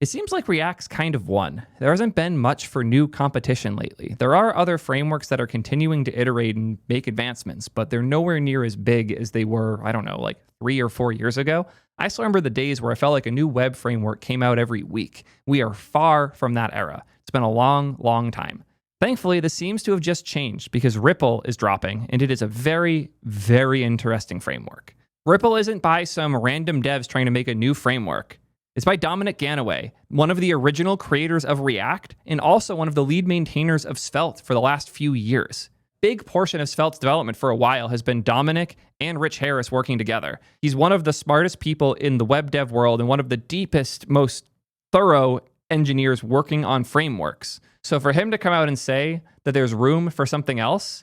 It seems like React's kind of won. There hasn't been much for new competition lately. There are other frameworks that are continuing to iterate and make advancements, but they're nowhere near as big as they were, I don't know, like 3 or 4 years ago. I still remember the days where I felt like a new web framework came out every week. We are far from that era. It's been a long, long time. Thankfully, this seems to have just changed because Ripple is dropping, and it is a very, very interesting framework. Ripple isn't by some random devs trying to make a new framework. It's by Dominic Ganaway, one of the original creators of React and also one of the lead maintainers of Svelte for the last few years. Big portion of Svelte's development for a while has been Dominic and Rich Harris working together. He's one of the smartest people in the web dev world and one of the deepest, most thorough engineers working on frameworks. So for him to come out and say that there's room for something else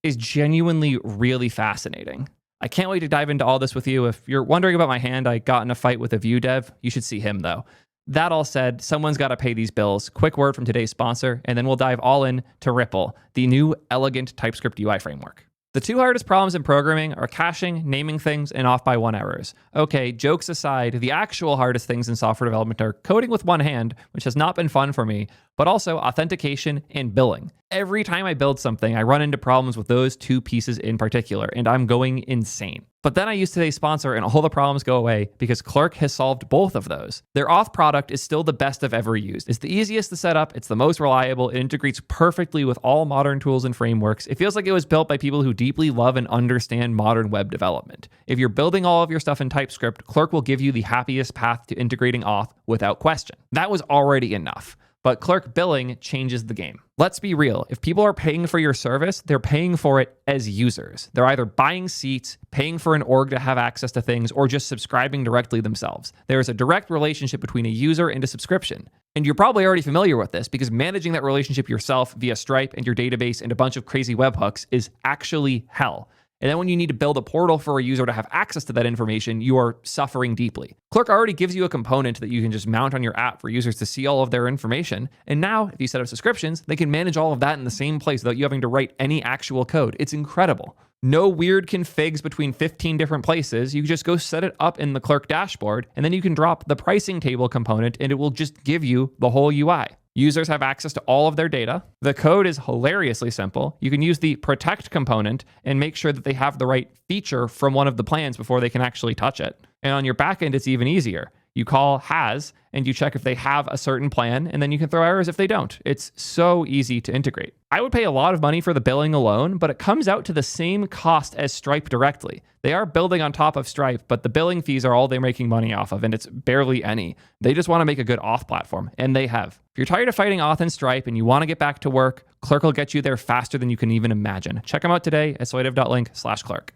is genuinely really fascinating. I can't wait to dive into all this with you. If you're wondering about my hand, I got in a fight with a Vue dev. You should see him, though. That all said, someone's got to pay these bills. Quick word from today's sponsor, and then we'll dive all in to Ripple, the new elegant TypeScript UI framework. The two hardest problems in programming are caching, naming things, and off-by-one errors. Okay, jokes aside, the actual hardest things in software development are coding with one hand, which has not been fun for me, but also authentication and billing. Every time I build something, I run into problems with those two pieces in particular, and I'm going insane. But then I use today's sponsor and all the problems go away because Clerk has solved both of those. Their auth product is still the best I've ever used. It's the easiest to set up, it's the most reliable, it integrates perfectly with all modern tools and frameworks. It feels like it was built by people who deeply love and understand modern web development. If you're building all of your stuff in TypeScript, Clerk will give you the happiest path to integrating auth without question. That was already enough. But Clerk billing changes the game. Let's be real. If people are paying for your service, they're paying for it as users. They're either buying seats, paying for an org to have access to things, or just subscribing directly themselves. There is a direct relationship between a user and a subscription. And you're probably already familiar with this because managing that relationship yourself via Stripe and your database and a bunch of crazy webhooks is actually hell. And then when you need to build a portal for a user to have access to that information, you are suffering deeply. Clerk already gives you a component that you can just mount on your app for users to see all of their information. And now, if you set up subscriptions, they can manage all of that in the same place without you having to write any actual code. It's incredible. No weird configs between 15 different places. You just go set it up in the Clerk dashboard, and then you can drop the pricing table component, and it will just give you the whole UI. Users have access to all of their data. The code is hilariously simple. You can use the protect component and make sure that they have the right feature from one of the plans before they can actually touch it. And on your backend, it's even easier. You call has and you check if they have a certain plan, and then you can throw errors if they don't. It's so easy to integrate. I would pay a lot of money for the billing alone, but it comes out to the same cost as Stripe directly. They are building on top of Stripe, but the billing fees are all they're making money off of, and it's barely any. They just want to make a good auth platform, and they have. If you're tired of fighting auth and Stripe and you want to get back to work, Clerk will get you there faster than you can even imagine. Check them out today at swadev.link/clerk.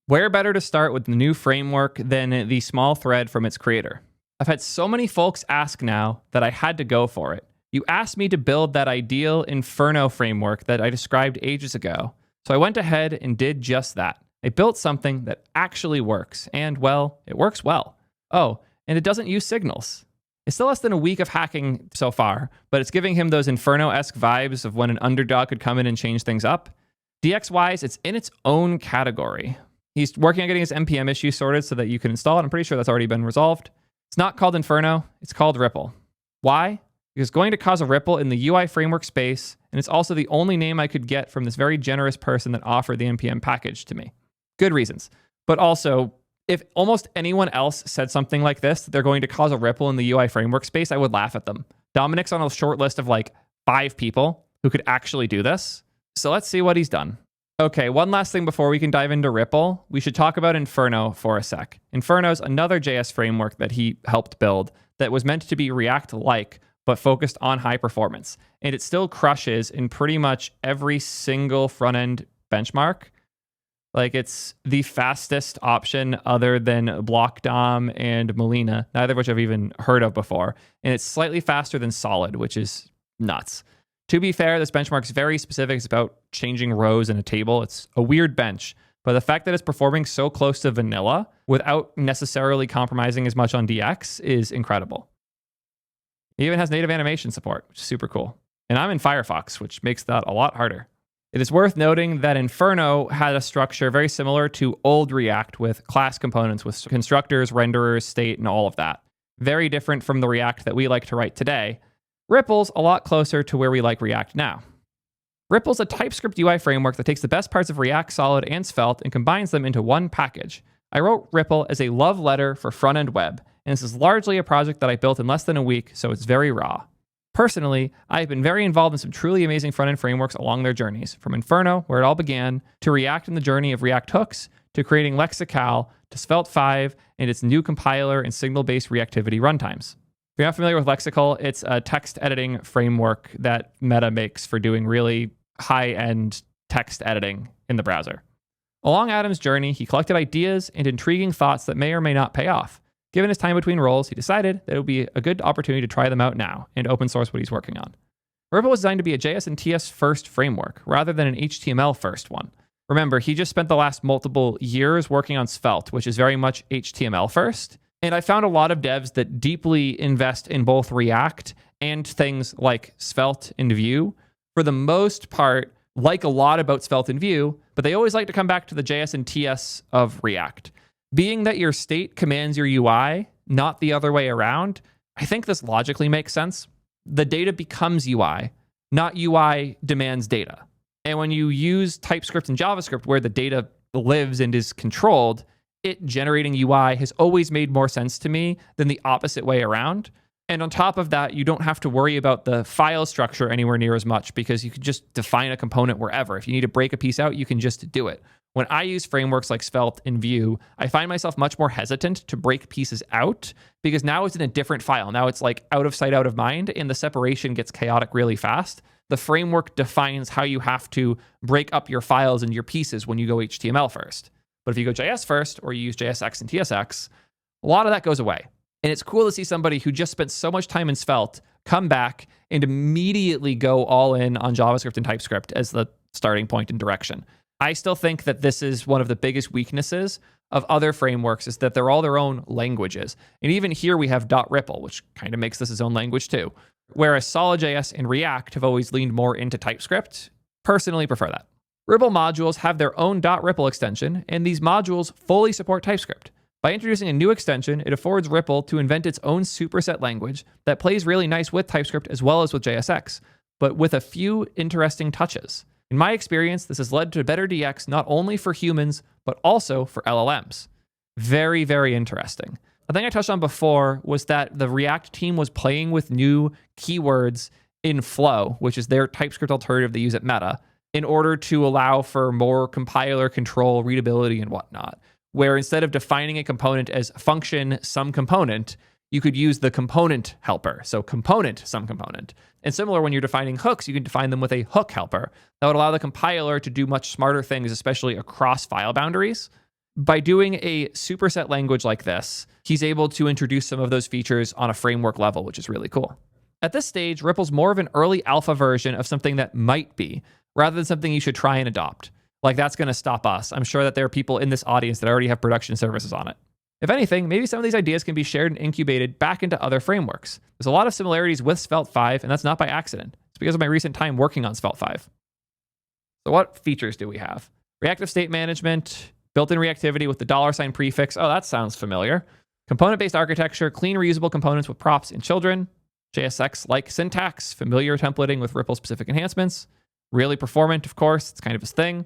Where better to start with the new framework than the small thread from its creator? I've had so many folks ask now that I had to go for it. You asked me to build that ideal Inferno framework that I described ages ago. So I went ahead and did just that. I built something that actually works. And, well, it works well. Oh, and it doesn't use signals. It's still less than a week of hacking so far, but it's giving him those Inferno-esque vibes of when an underdog could come in and change things up. DX-wise, it's in its own category. He's working on getting his NPM issue sorted so that you can install it. I'm pretty sure that's already been resolved. It's not called Inferno, it's called Ripple. Why? Because it's going to cause a ripple in the UI framework space, and it's also the only name I could get from this very generous person that offered the NPM package to me. Good reasons. But also, if almost anyone else said something like this, that they're going to cause a ripple in the UI framework space, I would laugh at them. Dominic's on a short list of like 5 people who could actually do this. So let's see what he's done. Okay, one last thing before we can dive into Ripple. We should talk about Inferno for a sec. Inferno is another JS framework that he helped build that was meant to be React-like, but focused on high performance. And it still crushes in pretty much every single front-end benchmark. Like, it's the fastest option other than Block DOM and Molina, neither of which I've even heard of before. And it's slightly faster than Solid, which is nuts. To be fair, this benchmark is very specific. It's about changing rows in a table. It's a weird bench, but the fact that it's performing so close to vanilla without necessarily compromising as much on DX is incredible. It even has native animation support, which is super cool. And I'm in Firefox, which makes that a lot harder. It is worth noting that Inferno had a structure very similar to old React with class components with constructors, renderers, state, and all of that. Very different from the React that we like to write today. Ripple's a lot closer to where we like React now. Ripple's a TypeScript UI framework that takes the best parts of React, Solid, and Svelte and combines them into one package. I wrote Ripple as a love letter for front-end web, and this is largely a project that I built in less than a week, so it's very raw. Personally, I've been very involved in some truly amazing front-end frameworks along their journeys, from Inferno, where it all began, to React and the journey of React hooks, to creating Lexical, to Svelte 5, and its new compiler and signal-based reactivity runtimes. If you're not familiar with Lexical, it's a text editing framework that Meta makes for doing really high-end text editing in the browser. Along Adam's journey, he collected ideas and intriguing thoughts that may or may not pay off. Given his time between roles, he decided that it would be a good opportunity to try them out now and open source what he's working on. Ripple was designed to be a JS and TS first framework rather than an HTML first one. Remember, he just spent the last multiple years working on Svelte, which is very much HTML first. And I found a lot of devs that deeply invest in both React and things like Svelte and Vue. For the most part, like a lot about Svelte and Vue, but they always like to come back to the JS and TS of React. Being that your state commands your UI, not the other way around, I think this logically makes sense. The data becomes UI, not UI demands data. And when you use TypeScript and JavaScript where the data lives and is controlled, it generating UI has always made more sense to me than the opposite way around. And on top of that, you don't have to worry about the file structure anywhere near as much because you can just define a component wherever. If you need to break a piece out, you can just do it. When I use frameworks like Svelte and Vue, I find myself much more hesitant to break pieces out because now it's in a different file. Now it's like out of sight, out of mind, and the separation gets chaotic really fast. The framework defines how you have to break up your files and your pieces when you go HTML first. But if you go JS first, or you use JSX and TSX, a lot of that goes away. And it's cool to see somebody who just spent so much time in Svelte come back and immediately go all in on JavaScript and TypeScript as the starting point and direction. I still think that this is one of the biggest weaknesses of other frameworks is that they're all their own languages. And even here we have .ripple, which kind of makes this its own language too. Whereas Solid.js and React have always leaned more into TypeScript. Personally prefer that. Ripple modules have their own .ripple extension, and these modules fully support TypeScript. By introducing a new extension, it affords Ripple to invent its own superset language that plays really nice with TypeScript as well as with JSX, but with a few interesting touches. In my experience, this has led to better DX not only for humans, but also for LLMs. Very, very interesting. A thing I touched on before was that the React team was playing with new keywords in Flow, which is their TypeScript alternative they use at Meta, in order to allow for more compiler control, readability, and whatnot. Where instead of defining a component as function some component, you could use the component helper. So component some component. And similar, when you're defining hooks, you can define them with a hook helper. That would allow the compiler to do much smarter things, especially across file boundaries. By doing a superset language like this, he's able to introduce some of those features on a framework level, which is really cool. At this stage, Ripple's more of an early alpha version of something that might be, rather than something you should try and adopt. Like, that's going to stop us. I'm sure that there are people in this audience that already have production services on it. If anything, maybe some of these ideas can be shared and incubated back into other frameworks. There's a lot of similarities with Svelte 5, and that's not by accident. It's because of my recent time working on Svelte 5. So what features do we have? Reactive state management, built-in reactivity with the $sign prefix. Oh, that sounds familiar. Component-based architecture, clean reusable components with props and children. JSX-like syntax, familiar templating with Ripple-specific enhancements. Really performant, of course. It's kind of his thing.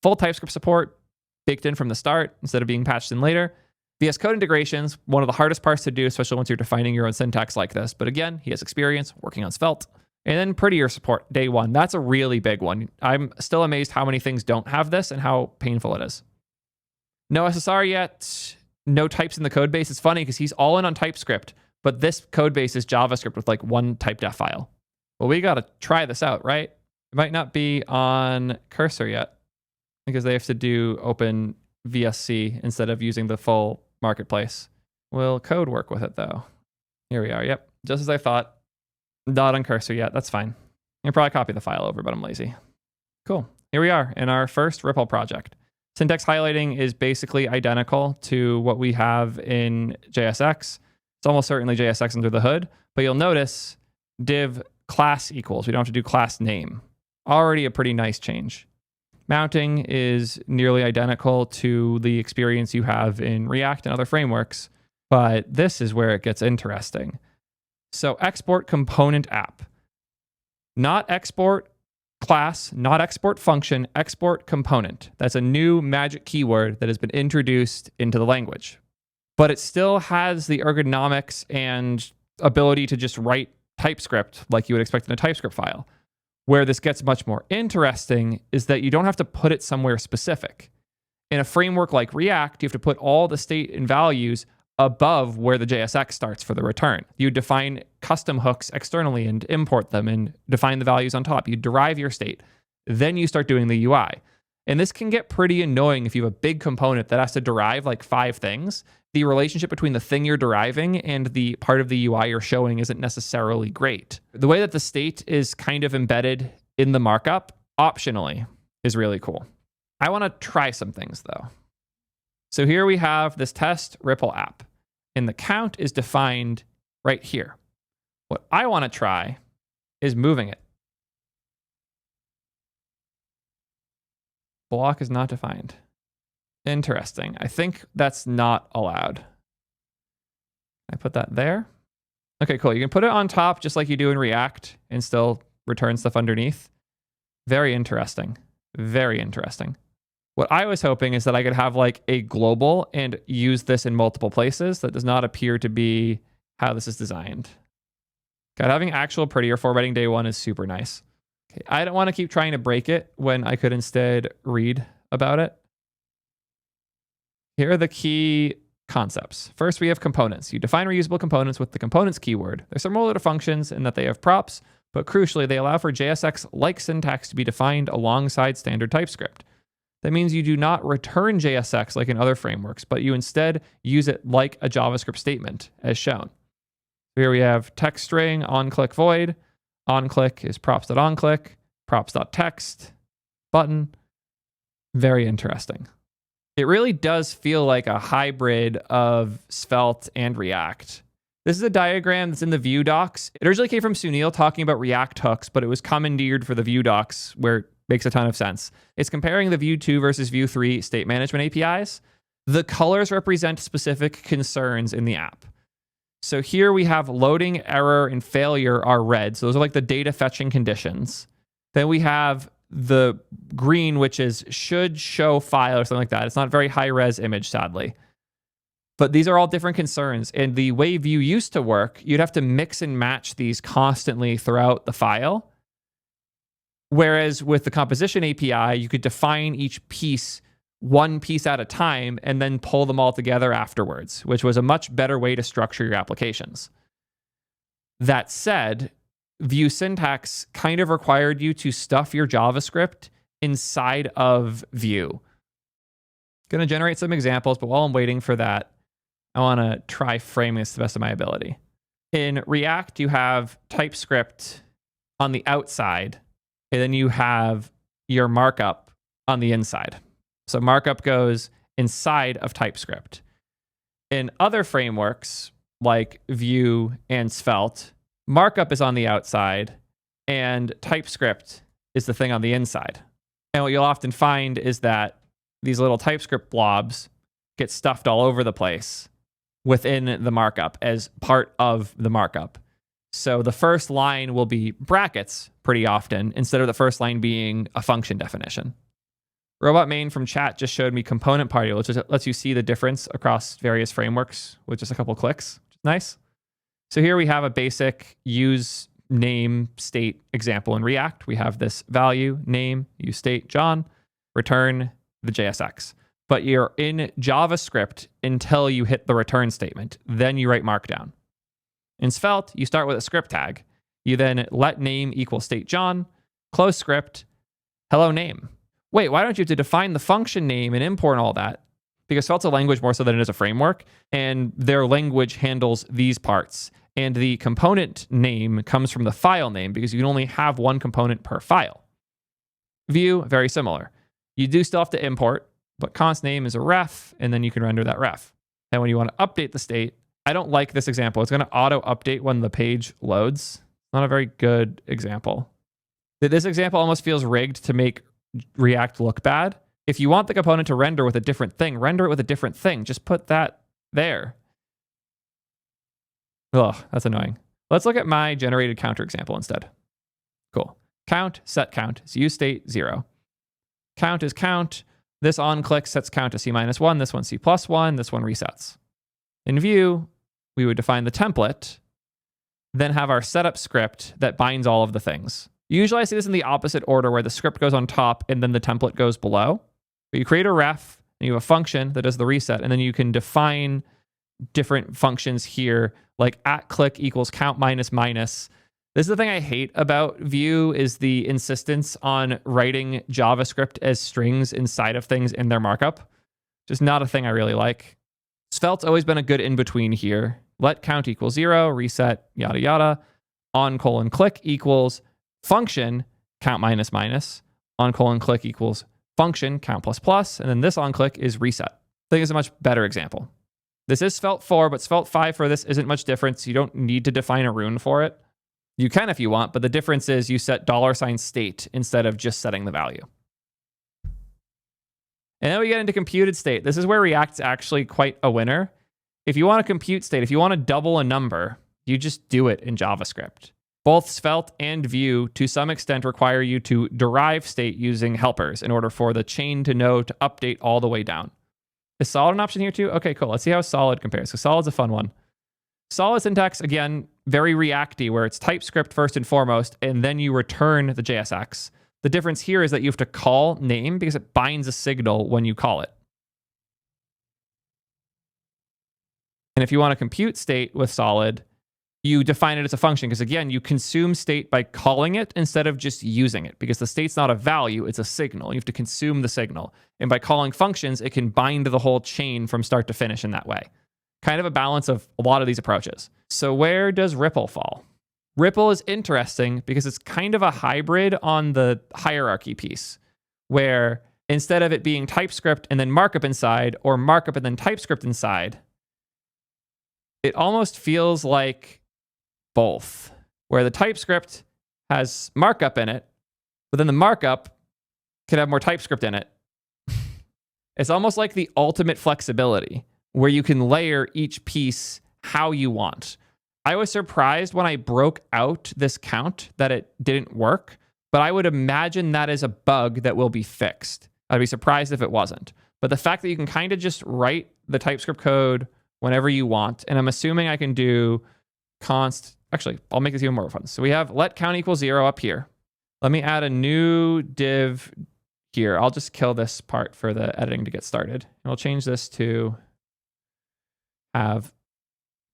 Full TypeScript support, baked in from the start instead of being patched in later. VS Code integrations, one of the hardest parts to do, especially once you're defining your own syntax like this. But again, he has experience working on Svelte. And then prettier support, day one. That's a really big one. I'm still amazed how many things don't have this and how painful it is. No SSR yet, no types in the code base. It's funny because he's all in on TypeScript, but this code base is JavaScript with like one typedef file. Well, we got to try this out, right? It might not be on Cursor yet because they have to do open VSC instead of using the full marketplace. Will code work with it though? Here we are. Yep. Just as I thought. Not on Cursor yet. That's fine. I can probably copy the file over, but I'm lazy. Cool. Here we are in our first Ripple project. Syntax highlighting is basically identical to what we have in JSX. It's almost certainly JSX under the hood, but you'll notice div class equals. We don't have to do class name. Already a pretty nice change. Mounting is nearly identical to the experience you have in React and other frameworks. But this is where it gets interesting. So export component app. Not export class, not export function, export component. That's a new magic keyword that has been introduced into the language. But it still has the ergonomics and ability to just write TypeScript like you would expect in a TypeScript file. Where this gets much more interesting is that you don't have to put it somewhere specific. In a framework like React, you have to put all the state and values above where the JSX starts for the return. You define custom hooks externally and import them and define the values on top. You derive your state. Then you start doing the UI. And this can get pretty annoying if you have a big component that has to derive like 5 things. The relationship between the thing you're deriving and the part of the UI you're showing isn't necessarily great. The way that the state is kind of embedded in the markup, optionally, is really cool. I want to try some things though. So here we have this test Ripple app, and the count is defined right here. What I want to try is moving it. Block is not defined. Interesting. I think that's not allowed. I put that there. Okay, cool. You can put it on top just like you do in React and still return stuff underneath. Very interesting. Very interesting. What I was hoping is that I could have like a global and use this in multiple places. That does not appear to be how this is designed. God, having actual prettier formatting day one is super nice. Okay, I don't want to keep trying to break it when I could instead read about it. Here are the key concepts. First, we have components. You define reusable components with the components keyword. They're similar to functions in that they have props, but crucially, they allow for JSX-like syntax to be defined alongside standard TypeScript. That means you do not return JSX like in other frameworks, but you instead use it like a JavaScript statement, as shown. Here we have text string, onClick void. OnClick is props.onClick, props.text, button. Very interesting. It really does feel like a hybrid of Svelte and React. This is a diagram that's in the Vue docs. It originally came from Sunil talking about React hooks, but it was commandeered for the Vue docs where it makes a ton of sense. It's comparing the Vue 2 versus Vue 3 state management APIs. The colors represent specific concerns in the app. So here we have loading, error, and failure are red. So those are like the data fetching conditions. Then we have the green, which is should show file or something like that. It's not a very high res image, sadly. But these are all different concerns. And the way Vue used to work, you'd have to mix and match these constantly throughout the file. Whereas with the composition API, you could define each piece one piece at a time and then pull them all together afterwards, which was a much better way to structure your applications. That said, Vue syntax kind of required you to stuff your JavaScript inside of Vue. Going to generate some examples, but while I'm waiting for that, I want to try framing this to the best of my ability. In React, you have TypeScript on the outside, and then you have your markup on the inside. So markup goes inside of TypeScript. In other frameworks like Vue and Svelte, markup is on the outside and TypeScript is the thing on the inside. And what you'll often find is that these little TypeScript blobs get stuffed all over the place within the markup as part of the markup. So the first line will be brackets pretty often instead of the first line being a function definition. Robot main from chat just showed me component party, which lets you see the difference across various frameworks with just a couple clicks. Nice. So here we have a basic use name state example in React. We have this value, name, use state, John, return the JSX. But you're in JavaScript until you hit the return statement. Then you write Markdown. In Svelte, you start with a script tag. You then let name equal state John, close script, hello name. Wait, why don't you have to define the function name and import all that? Because Svelte's a language more so than it is a framework, and their language handles these parts. And the component name comes from the file name because you can only have one component per file. Vue, very similar. You do still have to import, but const name is a ref, and then you can render that ref. And when you want to update the state, I don't like this example. It's going to auto update when the page loads. Not a very good example. This example almost feels rigged to make React look bad. If you want the component to render with a different thing, render it with a different thing. Just put that there. Ugh, that's annoying. Let's look at my generated counter example instead. Cool. Count, set count is use state 0. Count is count. This on click sets count to C-1. This one C+1. This one resets. In Vue, we would define the template, then have our setup script that binds all of the things. Usually I see this in the opposite order where the script goes on top and then the template goes below. But you create a ref, and you have a function that does the reset, and then you can define different functions here, like @click equals count minus minus. This is the thing I hate about Vue is the insistence on writing JavaScript as strings inside of things in their markup. Just not a thing I really like. Svelte's always been a good in-between here. Let count equals 0, reset, yada yada. On::click equals function count minus minus. On::click equals function count plus plus. And then this on-click is reset. I think it's a much better example. This is Svelte 4, but Svelte 5 for this isn't much different. You don't need to define a rune for it. You can if you want, but the difference is you set $state instead of just setting the value. And then we get into computed state. This is where React's actually quite a winner. If you want to compute state, if you want to double a number, you just do it in JavaScript. Both Svelte and Vue, to some extent, require you to derive state using helpers in order for the chain to know to update all the way down. Is solid an option here too? Okay, cool. Let's see how solid compares. So solid's a fun one. Solid syntax, again, very Reacty, where it's TypeScript first and foremost, and then you return the JSX. The difference here is that you have to call name because it binds a signal when you call it. And if you want to compute state with solid, you define it as a function because, again, you consume state by calling it instead of just using it because the state's not a value, it's a signal. You have to consume the signal. And by calling functions, it can bind the whole chain from start to finish in that way. Kind of a balance of a lot of these approaches. So where does Ripple fall? Ripple is interesting because it's kind of a hybrid on the hierarchy piece, where instead of it being TypeScript and then markup inside, or markup and then TypeScript inside, it almost feels like both, where the TypeScript has markup in it, but then the markup could have more TypeScript in it. It's almost like the ultimate flexibility, where you can layer each piece how you want. I was surprised when I broke out this count that it didn't work, but I would imagine that is a bug that will be fixed. I'd be surprised if it wasn't. But the fact that you can kind of just write the TypeScript code whenever you want, and I'm assuming I can do const, actually, I'll make this even more fun. So we have let count equal 0 up here. Let me add a new div here. I'll just kill this part for the editing to get started. And we'll change this to have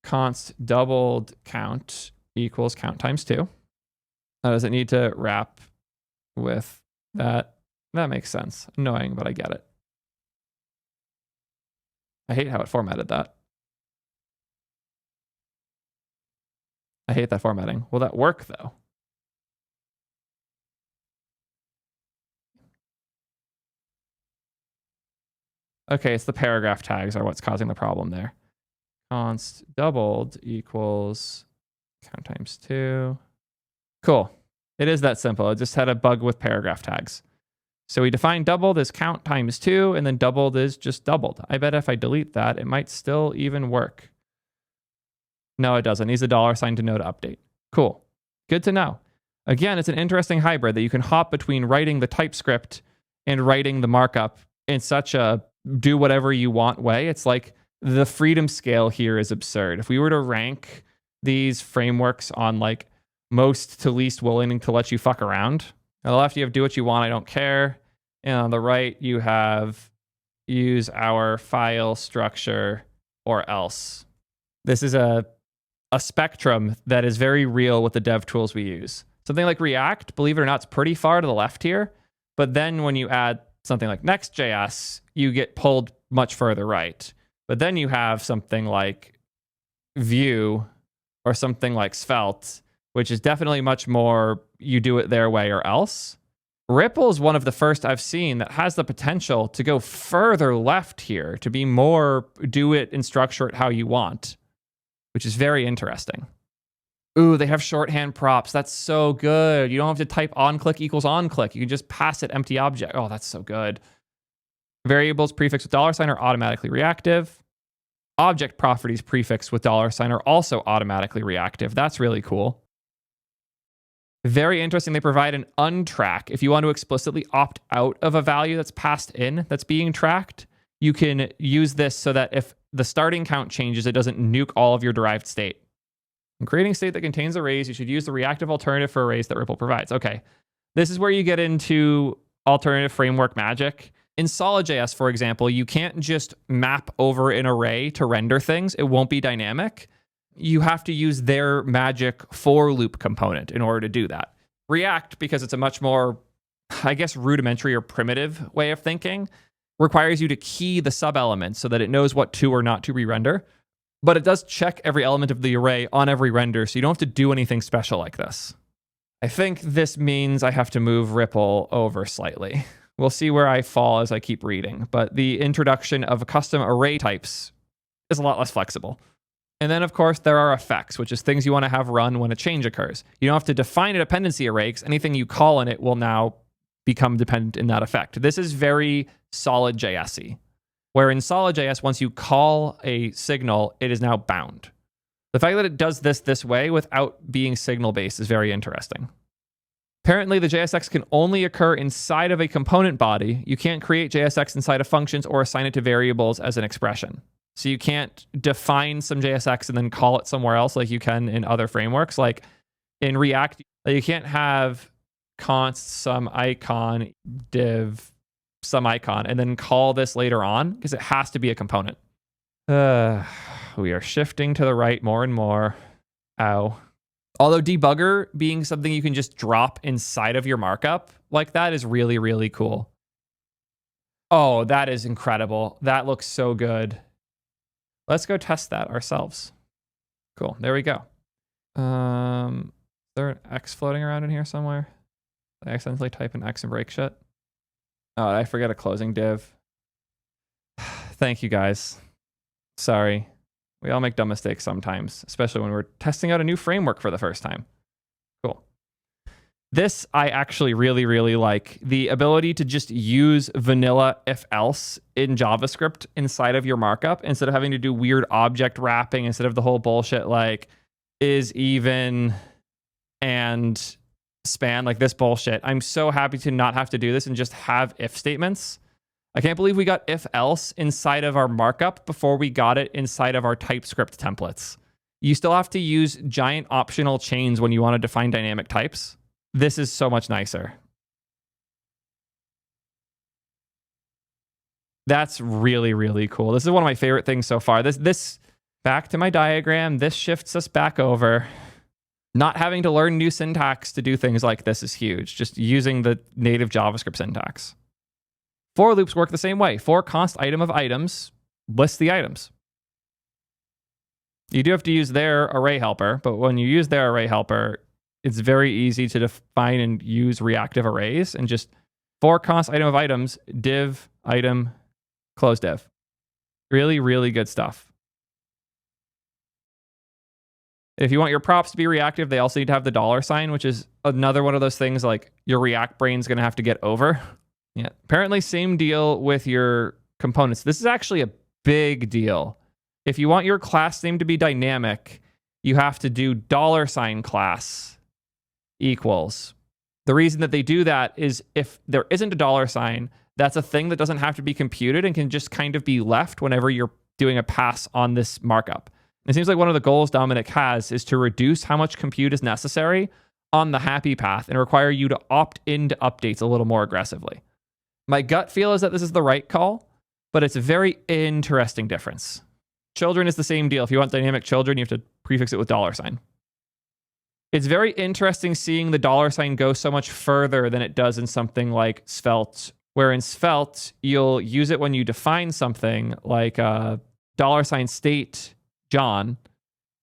const doubled count equals count times 2. Now, does it need to wrap with that? That makes sense. Annoying, but I get it. I hate how it formatted that. I hate that formatting. Will that work though? Okay, it's the paragraph tags are what's causing the problem there. Const doubled equals count times 2. Cool. It is that simple. It just had a bug with paragraph tags. So we define doubled as count times 2, and then doubled is just doubled. I bet if I delete that, it might still even work. No, it doesn't. It needs a $sign to know to update. Cool. Good to know. Again, it's an interesting hybrid that you can hop between writing the TypeScript and writing the markup in such a do whatever you want way. It's like the freedom scale here is absurd. If we were to rank these frameworks on like most to least willing to let you fuck around, on the left you have do what you want, I don't care. And on the right you have use our file structure or else. This is a spectrum that is very real with the dev tools we use. Something like React, believe it or not, it's pretty far to the left here. But then when you add something like Next.js, you get pulled much further right. But then you have something like Vue or something like Svelte, which is definitely much more you do it their way or else. Ripple is one of the first I've seen that has the potential to go further left here, to be more do it and structure it how you want, which is very interesting. Ooh, they have shorthand props. That's so good. You don't have to type on-click equals on-click. You can just pass it empty object. Oh, that's so good. Variables prefixed with $sign are automatically reactive. object properties prefixed with $sign are also automatically reactive. That's really cool. Very interesting. They provide an untrack. If you want to explicitly opt out of a value that's passed in that's being tracked, you can use this so that if the starting count changes, it doesn't nuke all of your derived state. In creating state that contains arrays, you should use the reactive alternative for arrays that Ripple provides. Okay, this is where you get into alternative framework magic. In SolidJS, for example, you can't just map over an array to render things. It won't be dynamic. You have to use their magic for loop component in order to do that. React, because it's a much more, I guess, rudimentary or primitive way of thinking, requires you to key the sub-element so that it knows what to or not to re-render. But it does check every element of the array on every render, so you don't have to do anything special like this. I think this means I have to move Ripple over slightly. We'll see where I fall as I keep reading, but the introduction of custom array types is a lot less flexible. And then, of course, there are effects, which is things you want to have run when a change occurs. You don't have to define a dependency array, because anything you call in it will now become dependent in that effect. This is very SolidJS-y, where in SolidJS, once you call a signal, it is now bound. The fact that it does this way without being signal-based is very interesting. Apparently, the JSX can only occur inside of a component body. You can't create JSX inside of functions or assign it to variables as an expression. So you can't define some JSX and then call it somewhere else like you can in other frameworks. Like in React, you can't have const some icon div some icon and then call this later on, because it has to be a component. We are shifting to the right more and more. Ow. Although debugger being something you can just drop inside of your markup like that is really, really cool. Oh, that is incredible. That looks so good. Let's go test that ourselves. Cool. There we go. Is there an X floating around in here somewhere? Did I accidentally type an X and break shit? Oh, did I forget a closing div? Thank you, guys. Sorry. We all make dumb mistakes sometimes, especially when we're testing out a new framework for the first time. Cool. This I actually really, really like. The ability to just use vanilla if-else in JavaScript inside of your markup instead of having to do weird object wrapping, instead of the whole bullshit like is even and span, like this bullshit. I'm so happy to not have to do this and just have if statements. I can't believe we got if-else inside of our markup before we got it inside of our TypeScript templates. You still have to use giant optional chains when you want to define dynamic types. This is so much nicer. That's really, really cool. This is one of my favorite things so far. This back to my diagram, this shifts us back over. Not having to learn new syntax to do things like this is huge. Just using the native JavaScript syntax. For loops work the same way. For const item of items, list the items. You do have to use their array helper, but when you use their array helper, it's very easy to define and use reactive arrays and just for const item of items, div item, close div. Really, really good stuff. If you want your props to be reactive, they also need to have the $sign, which is another one of those things like your React brain's going to have to get over. Yeah. Apparently, same deal with your components. This is actually a big deal. If you want your class name to be dynamic, you have to do $class equals. The reason that they do that is if there isn't a $sign, that's a thing that doesn't have to be computed and can just kind of be left whenever you're doing a pass on this markup. It seems like one of the goals Dominic has is to reduce how much compute is necessary on the happy path and require you to opt into updates a little more aggressively. My gut feel is that this is the right call, but it's a very interesting difference. Children is the same deal. If you want dynamic children, you have to prefix it with $sign. It's very interesting seeing the $sign go so much further than it does in something like Svelte, where in Svelte, you'll use it when you define something like $sign state John.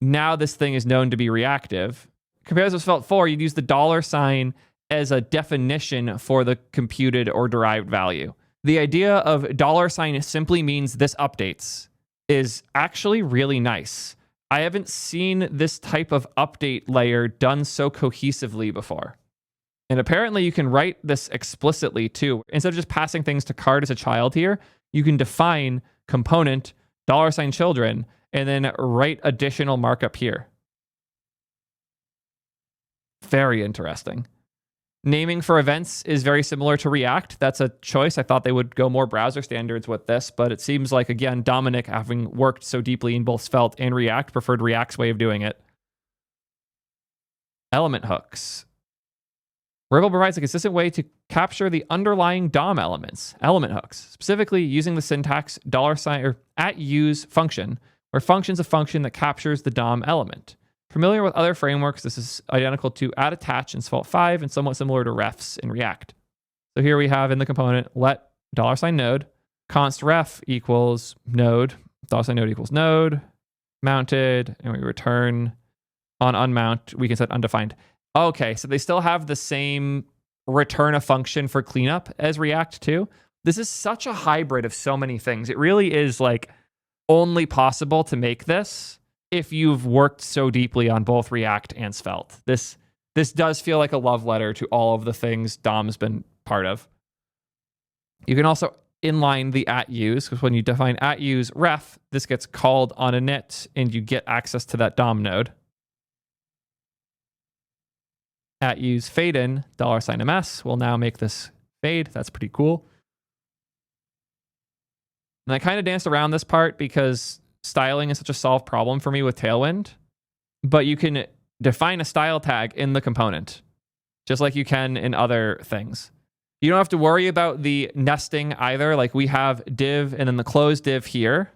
Now this thing is known to be reactive. Compared to Svelte 4, you'd use the $sign as a definition for the computed or derived value. The idea of $sign simply means this updates is actually really nice. I haven't seen this type of update layer done so cohesively before. And apparently you can write this explicitly too. Instead of just passing things to card as a child here, you can define component $children, and then write additional markup here. Very interesting. Naming for events is very similar to React. That's a choice. I thought they would go more browser standards with this, but it seems like, again, Dominic, having worked so deeply in both Svelte and React, preferred React's way of doing it. Element hooks. Ribble provides a consistent way to capture the underlying DOM elements, element hooks, specifically using the syntax $sign or @use function, where function's a function that captures the DOM element. Familiar with other frameworks, this is identical to attach in Svelte 5 and somewhat similar to refs in React. So here we have in the component, let $node, const ref equals node, $node equals node, mounted, and we return on unmount, we can set undefined. Okay, so they still have the same return a function for cleanup as React too. This is such a hybrid of so many things. It really is like only possible to make this if you've worked so deeply on both React and Svelte. This does feel like a love letter to all of the things Dom's been part of. You can also inline the @use, because when you define @use ref, this gets called on init and you get access to that DOM node. @use fade in $ms will now make this fade. That's pretty cool. And I kind of danced around this part because styling is such a solved problem for me with Tailwind, but you can define a style tag in the component, just like you can in other things. You don't have to worry about the nesting either. Like we have div and then the close div here.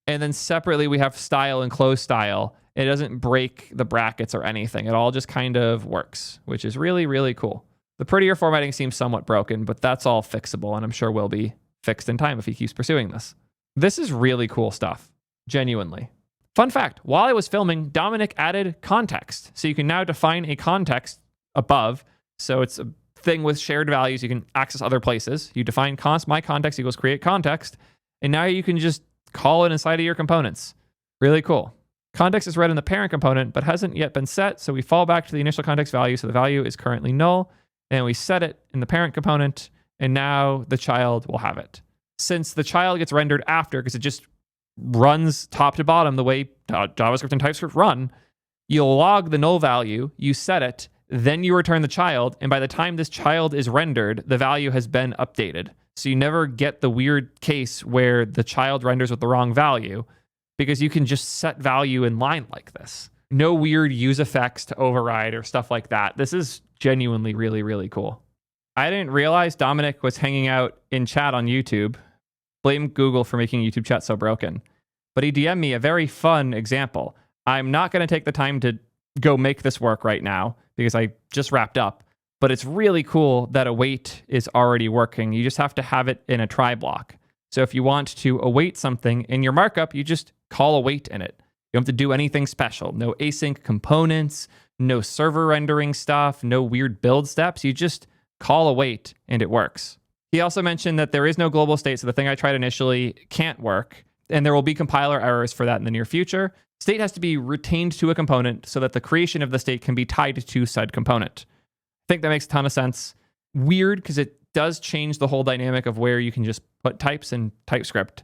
And then separately we have style and close style. It doesn't break the brackets or anything. It all just kind of works, which is really, really cool. The prettier formatting seems somewhat broken, but that's all fixable, and I'm sure will be fixed in time if he keeps pursuing this. This is really cool stuff, genuinely. Fun fact, while I was filming, Dominic added context. So you can now define a context above. So it's a thing with shared values. You can access other places. You define const my context equals create context. And now you can just call it inside of your components. Really cool. Context is read in the parent component, but hasn't yet been set. So we fall back to the initial context value. So the value is currently null. And we set it in the parent component. And now the child will have it. Since the child gets rendered after, because it just runs top to bottom the way JavaScript and TypeScript run, you'll log the null value, you set it, then you return the child, and by the time this child is rendered, the value has been updated. So you never get the weird case where the child renders with the wrong value, because you can just set value in line like this. No weird use effects to override or stuff like that. This is genuinely really, really cool. I didn't realize Dominic was hanging out in chat on YouTube. Blame Google for making YouTube chat so broken. But he DM'd me a very fun example. I'm not going to take the time to go make this work right now because I just wrapped up. But it's really cool that await is already working. You just have to have it in a try block. So if you want to await something in your markup, you just call await in it. You don't have to do anything special. No async components, no server rendering stuff, no weird build steps. You just call await and it works. He also mentioned that there is no global state, so the thing I tried initially can't work, and there will be compiler errors for that in the near future. State has to be retained to a component so that the creation of the state can be tied to said component. I think that makes a ton of sense. Weird, because it does change the whole dynamic of where you can just put types in TypeScript,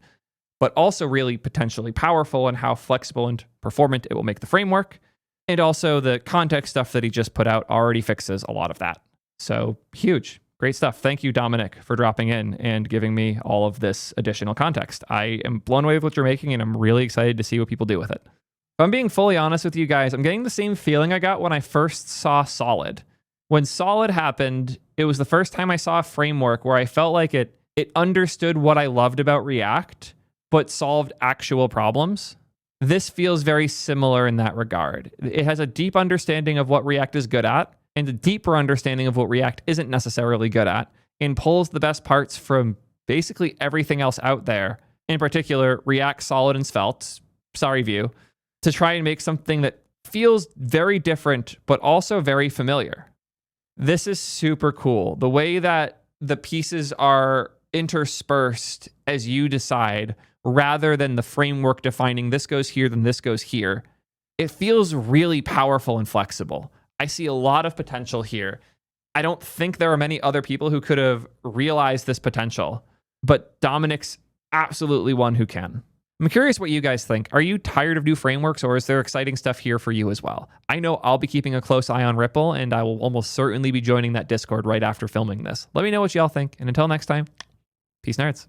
but also really potentially powerful in how flexible and performant it will make the framework. And also the context stuff that he just put out already fixes a lot of that. So huge. Great stuff. Thank you, Dominic, for dropping in and giving me all of this additional context. I am blown away with what you're making, and I'm really excited to see what people do with it. If I'm being fully honest with you guys, I'm getting the same feeling I got when I first saw Solid. When Solid happened, it was the first time I saw a framework where I felt like it understood what I loved about React, but solved actual problems. This feels very similar in that regard. It has a deep understanding of what React is good at, and a deeper understanding of what React isn't necessarily good at, and pulls the best parts from basically everything else out there, in particular React, Solid, and Svelte, sorry Vue, to try and make something that feels very different, but also very familiar. This is super cool. The way that the pieces are interspersed as you decide, rather than the framework defining this goes here, then this goes here, it feels really powerful and flexible. I see a lot of potential here. I don't think there are many other people who could have realized this potential, but Dominic's absolutely one who can. I'm curious what you guys think. Are you tired of new frameworks, or is there exciting stuff here for you as well? I know I'll be keeping a close eye on Ripple, and I will almost certainly be joining that Discord right after filming this. Let me know what y'all think, and until next time, peace nerds.